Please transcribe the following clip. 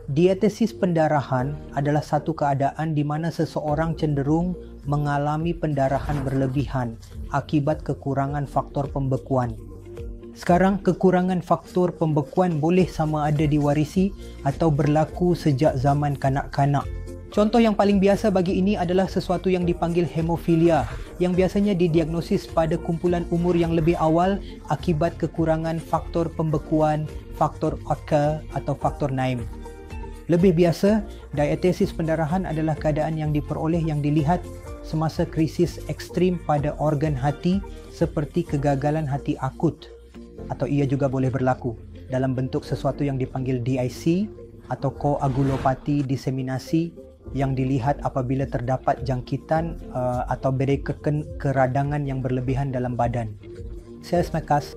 Diatesis pendarahan adalah satu keadaan di mana seseorang cenderung mengalami pendarahan berlebihan akibat kekurangan faktor pembekuan. Sekarang, kekurangan faktor pembekuan boleh sama ada diwarisi atau berlaku sejak zaman kanak-kanak. Contoh yang paling biasa bagi ini adalah sesuatu yang dipanggil hemofilia, yang biasanya didiagnosis pada kumpulan umur yang lebih awal akibat kekurangan faktor pembekuan, faktor Otka atau faktor Naim. Lebih biasa, diatesis pendarahan adalah keadaan yang diperoleh yang dilihat semasa krisis ekstrim pada organ hati seperti kegagalan hati akut, atau ia juga boleh berlaku dalam bentuk sesuatu yang dipanggil DIC atau koagulopati diseminasi yang dilihat apabila terdapat jangkitan atau berikutkan keradangan yang berlebihan dalam badan. Saya Smekas.